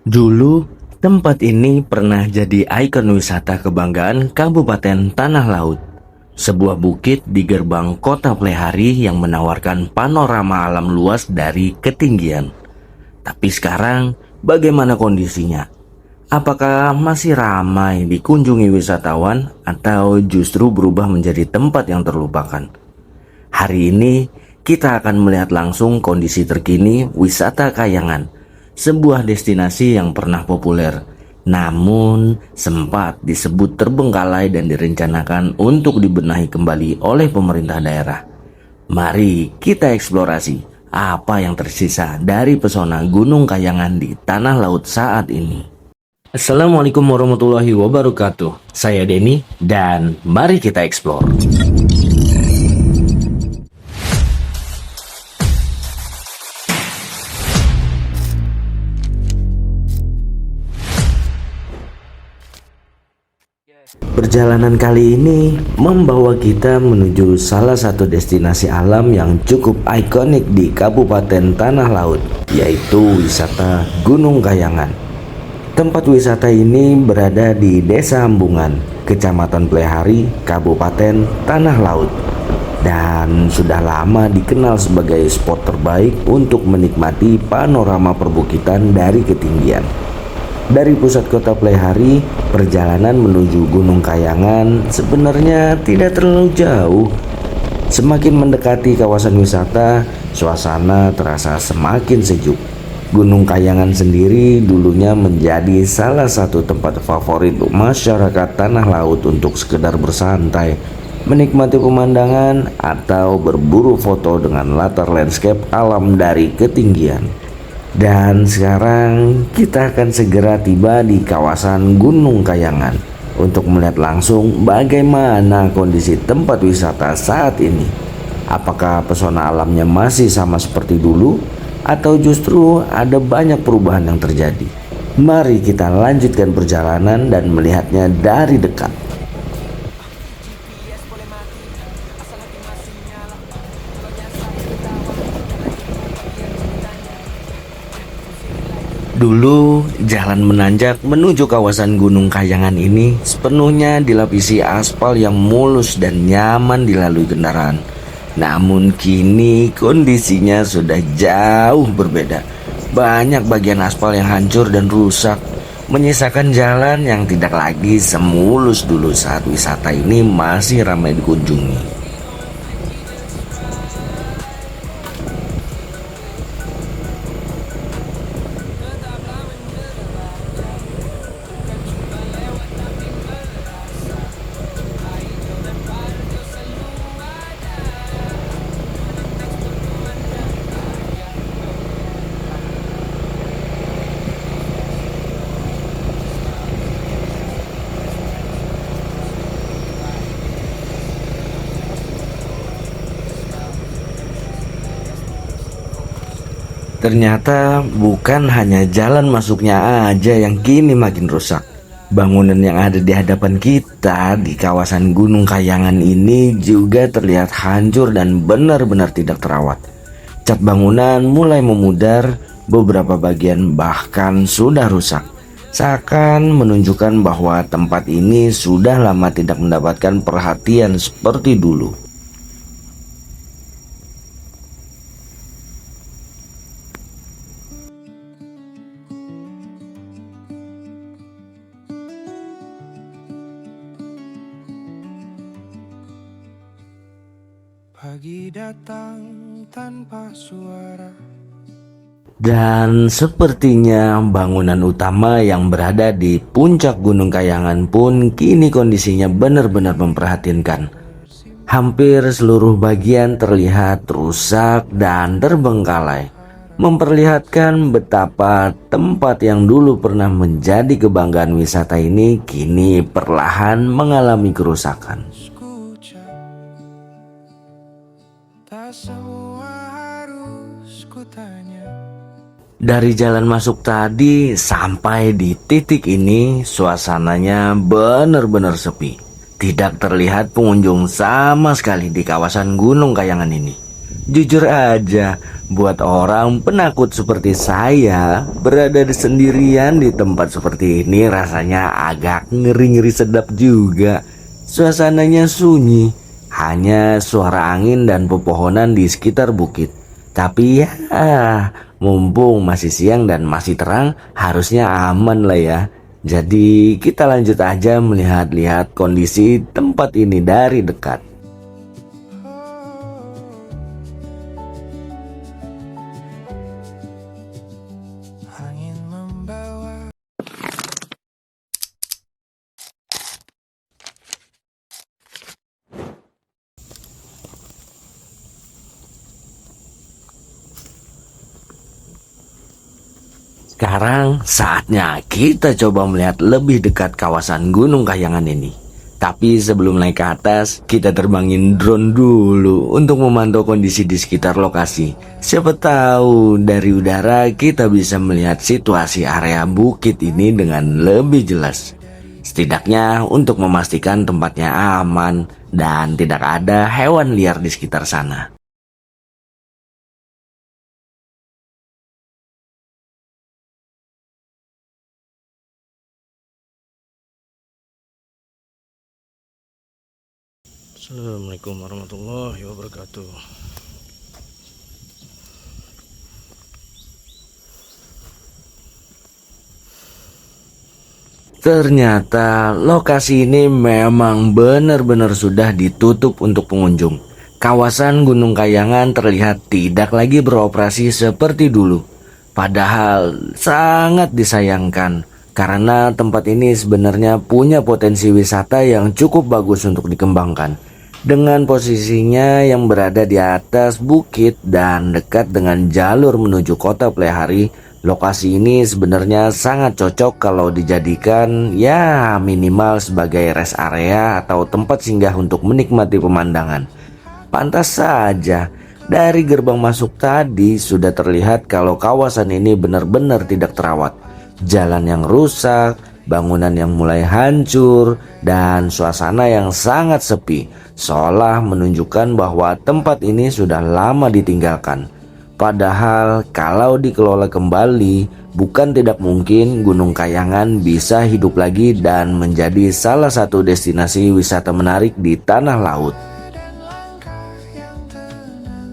Dulu, tempat ini pernah jadi ikon wisata kebanggaan Kabupaten Tanah Laut. Sebuah bukit di gerbang kota Plehari yang menawarkan panorama alam luas dari ketinggian. Tapi sekarang, bagaimana kondisinya? Apakah masih ramai dikunjungi wisatawan atau justru berubah menjadi tempat yang terlupakan? Hari ini, kita akan melihat langsung kondisi terkini wisata Kayangan, sebuah destinasi yang pernah populer, namun sempat disebut terbengkalai dan direncanakan untuk dibenahi kembali oleh pemerintah daerah. Mari kita eksplorasi apa yang tersisa dari pesona Gunung Kayangan di Tanah Laut saat ini. Assalamualaikum warahmatullahi wabarakatuh. Saya Denny dan mari kita eksplor. Perjalanan kali ini membawa kita menuju salah satu destinasi alam yang cukup ikonik di Kabupaten Tanah Laut, yaitu wisata Gunung Kayangan. Tempat wisata ini berada di Desa Ambungan, Kecamatan Plehari, Kabupaten Tanah Laut, dan sudah lama dikenal sebagai spot terbaik untuk menikmati panorama perbukitan dari ketinggian. Dari pusat kota Plehari, perjalanan menuju Gunung Kayangan sebenarnya tidak terlalu jauh. Semakin mendekati kawasan wisata, suasana terasa semakin sejuk. Gunung Kayangan sendiri dulunya menjadi salah satu tempat favorit masyarakat Tanah Laut untuk sekedar bersantai, menikmati pemandangan, atau berburu foto dengan latar landscape alam dari ketinggian. Dan sekarang kita akan segera tiba di kawasan Gunung Kayangan untuk melihat langsung bagaimana kondisi tempat wisata saat ini. Apakah pesona alamnya masih sama seperti dulu atau justru ada banyak perubahan yang terjadi? Mari kita lanjutkan perjalanan dan melihatnya dari dekat. Dulu, jalan menanjak menuju kawasan Gunung Kayangan ini sepenuhnya dilapisi aspal yang mulus dan nyaman dilalui kendaraan. Namun kini kondisinya sudah jauh berbeda. Banyak bagian aspal yang hancur dan rusak, menyisakan jalan yang tidak lagi semulus dulu saat wisata ini masih ramai dikunjungi. Ternyata bukan hanya jalan masuknya aja yang kini makin rusak. Bangunan yang ada di hadapan kita di kawasan Gunung Kayangan ini juga terlihat hancur dan benar-benar tidak terawat. Cat bangunan mulai memudar, beberapa bagian bahkan sudah rusak. Seakan menunjukkan bahwa tempat ini sudah lama tidak mendapatkan perhatian seperti dulu. Pagi datang tanpa suara. Dan sepertinya bangunan utama yang berada di puncak Gunung Kayangan pun kini kondisinya benar-benar memprihatinkan. Hampir seluruh bagian terlihat rusak dan terbengkalai, memperlihatkan betapa tempat yang dulu pernah menjadi kebanggaan wisata ini kini perlahan mengalami kerusakan. Tak semua harus kutanya. Dari jalan masuk tadi sampai di titik ini, suasananya benar-benar sepi. Tidak terlihat pengunjung sama sekali di kawasan Gunung Kayangan ini. Jujur aja, Buat orang penakut seperti saya, berada sendirian di tempat seperti ini rasanya agak ngeri-ngeri sedap juga. Suasananya sunyi, hanya suara angin dan pepohonan di sekitar bukit. Tapi ya, mumpung masih siang dan masih terang, harusnya aman lah ya. Jadi kita lanjut aja melihat-lihat kondisi tempat ini dari dekat. Angin membawa Sekarang saatnya kita coba melihat lebih dekat kawasan Gunung Kayangan ini. Tapi sebelum naik ke atas, kita terbangin drone dulu untuk memantau kondisi di sekitar lokasi. Siapa tahu dari udara kita bisa melihat situasi area bukit ini dengan lebih jelas. Setidaknya untuk memastikan tempatnya aman dan tidak ada hewan liar di sekitar sana. Assalamualaikum warahmatullahi wabarakatuh. Ternyata lokasi ini memang benar-benar sudah ditutup untuk pengunjung. Kawasan Gunung Kayangan terlihat tidak lagi beroperasi seperti dulu. Padahal sangat disayangkan karena tempat ini sebenarnya punya potensi wisata yang cukup bagus untuk dikembangkan. Dengan posisinya yang berada di atas bukit dan dekat dengan jalur menuju kota Plehari, lokasi ini sebenarnya sangat cocok kalau dijadikan ya minimal sebagai rest area atau tempat singgah untuk menikmati pemandangan. Pantas saja, dari gerbang masuk tadi sudah terlihat kalau kawasan ini benar-benar tidak terawat. Jalan yang rusak, bangunan yang mulai hancur, dan suasana yang sangat sepi, seolah menunjukkan bahwa tempat ini sudah lama ditinggalkan. Padahal kalau dikelola kembali, bukan tidak mungkin Gunung Kayangan bisa hidup lagi dan menjadi salah satu destinasi wisata menarik di tanah laut. dan langkah yang tenang,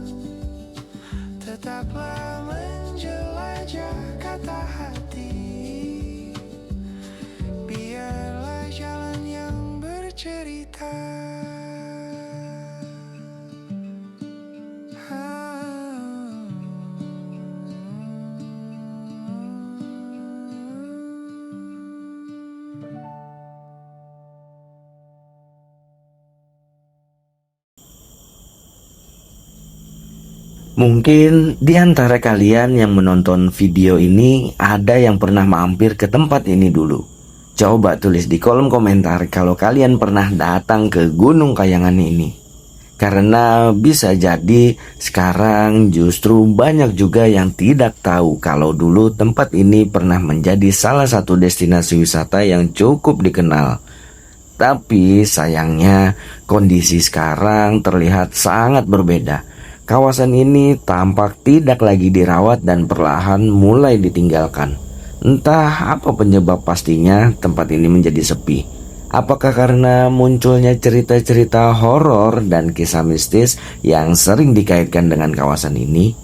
tetaplah menjelajah kata hati. Biarlah jalan yang bercerita. Mungkin di antara kalian yang menonton video ini ada yang pernah mampir ke tempat ini dulu. Coba tulis di kolom komentar kalau kalian pernah datang ke Gunung Kayangan ini. Karena bisa jadi sekarang justru banyak juga yang tidak tahu kalau dulu tempat ini pernah menjadi salah satu destinasi wisata yang cukup dikenal. Tapi sayangnya kondisi sekarang terlihat sangat berbeda. Kawasan ini tampak tidak lagi dirawat dan perlahan mulai ditinggalkan. Entah apa penyebab pastinya tempat ini menjadi sepi. Apakah karena munculnya cerita-cerita horor dan kisah mistis yang sering dikaitkan dengan kawasan ini?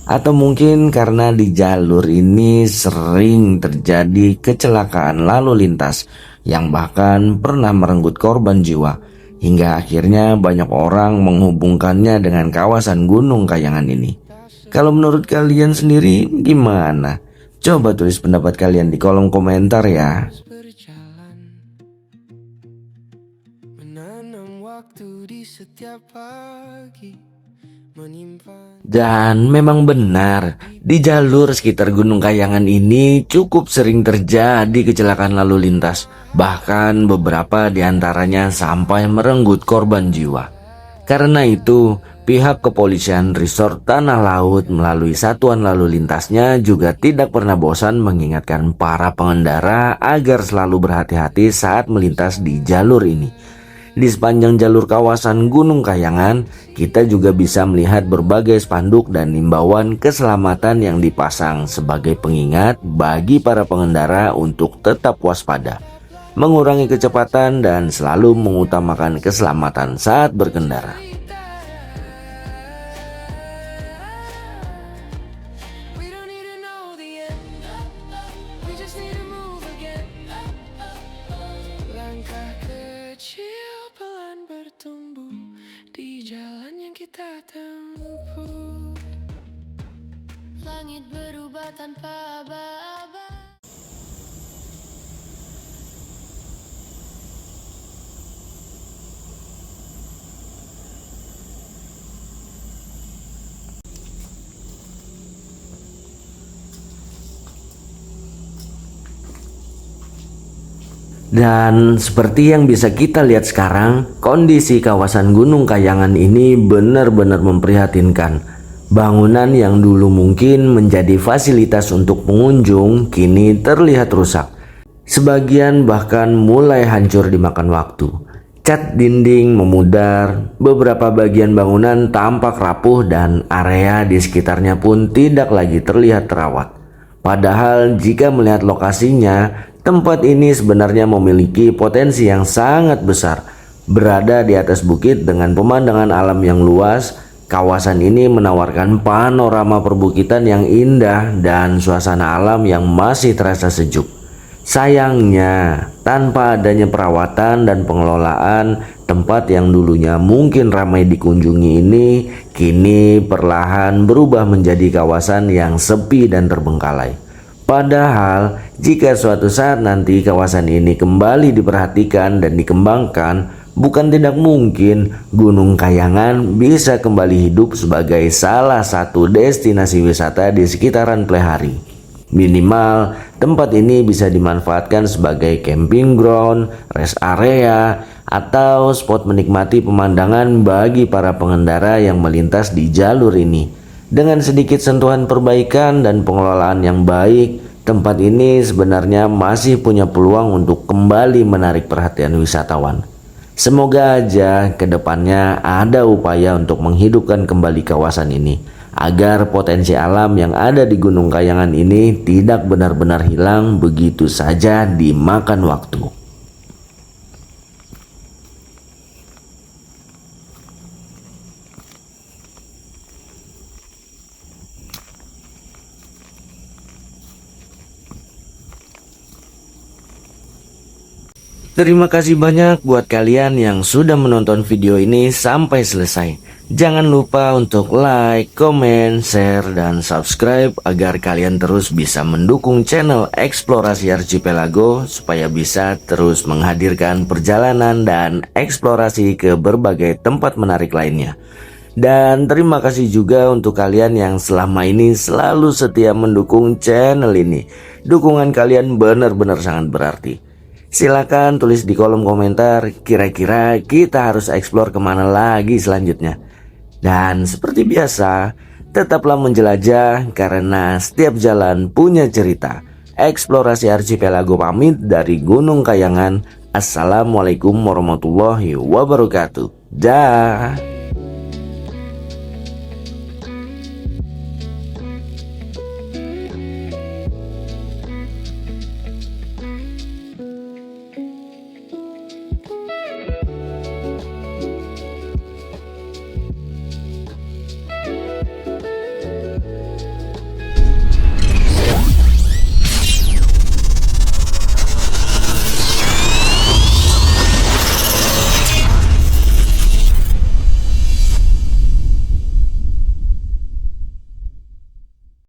Atau mungkin karena di jalur ini sering terjadi kecelakaan lalu lintas yang bahkan pernah merenggut korban jiwa, hingga akhirnya banyak orang menghubungkannya dengan kawasan Gunung Kayangan ini. Kalau menurut kalian sendiri gimana? Coba tulis pendapat kalian di kolom komentar ya. Berjalan, menanam waktu di setiap pagi, menyimpan. Dan memang benar, di jalur sekitar Gunung Kayangan ini cukup sering terjadi kecelakaan lalu lintas. Bahkan beberapa di antaranya sampai merenggut korban jiwa. Karena itu, pihak kepolisian Resort Tanah Laut melalui satuan lalu lintasnya juga tidak pernah bosan mengingatkan para pengendara agar selalu berhati-hati saat melintas di jalur ini. Di sepanjang jalur kawasan Gunung Kayangan, kita juga bisa melihat berbagai spanduk dan imbauan keselamatan yang dipasang sebagai pengingat bagi para pengendara untuk tetap waspada, mengurangi kecepatan dan selalu mengutamakan keselamatan saat berkendara. We don't need to know the end. We just need to move again. Langkah kecil pelan bertumbuh di jalan yang kita tempuh. Langit berubah tanpa aba-aba. Dan seperti yang bisa kita lihat sekarang, kondisi kawasan Gunung Kayangan ini benar-benar memprihatinkan. Bangunan yang dulu mungkin menjadi fasilitas untuk pengunjung kini terlihat rusak. Sebagian bahkan mulai hancur dimakan waktu. Cat dinding memudar, beberapa bagian bangunan tampak rapuh dan area di sekitarnya pun tidak lagi terlihat terawat. Padahal jika melihat lokasinya, tempat ini sebenarnya memiliki potensi yang sangat besar. Berada di atas bukit dengan pemandangan alam yang luas, kawasan ini menawarkan panorama perbukitan yang indah dan suasana alam yang masih terasa sejuk. Sayangnya, tanpa adanya perawatan dan pengelolaan, tempat yang dulunya mungkin ramai dikunjungi ini kini perlahan berubah menjadi kawasan yang sepi dan terbengkalai. Padahal jika suatu saat nanti kawasan ini kembali diperhatikan dan dikembangkan, bukan tidak mungkin Gunung Kayangan bisa kembali hidup sebagai salah satu destinasi wisata di sekitaran Plehari. Minimal tempat ini bisa dimanfaatkan sebagai camping ground, rest area, atau spot menikmati pemandangan bagi para pengendara yang melintas di jalur ini. Dengan sedikit sentuhan perbaikan dan pengelolaan yang baik, tempat ini sebenarnya masih punya peluang untuk kembali menarik perhatian wisatawan. Semoga aja kedepannya ada upaya untuk menghidupkan kembali kawasan ini, agar potensi alam yang ada di Gunung Kayangan ini tidak benar-benar hilang begitu saja dimakan waktu. Terima kasih banyak buat kalian yang sudah menonton video ini sampai selesai. Jangan lupa untuk like, komen, share, dan subscribe agar kalian terus bisa mendukung channel Eksplorasi Archipelago supaya bisa terus menghadirkan perjalanan dan eksplorasi ke berbagai tempat menarik lainnya. Dan terima kasih juga untuk kalian yang selama ini selalu setia mendukung channel ini. Dukungan kalian benar-benar sangat berarti. Silakan tulis di kolom komentar kira-kira kita harus eksplor kemana lagi selanjutnya. Dan seperti biasa, tetaplah menjelajah karena setiap jalan punya cerita. Eksplorasi Archipelago pamit dari Gunung Kayangan. Assalamualaikum warahmatullahi wabarakatuh. Dah.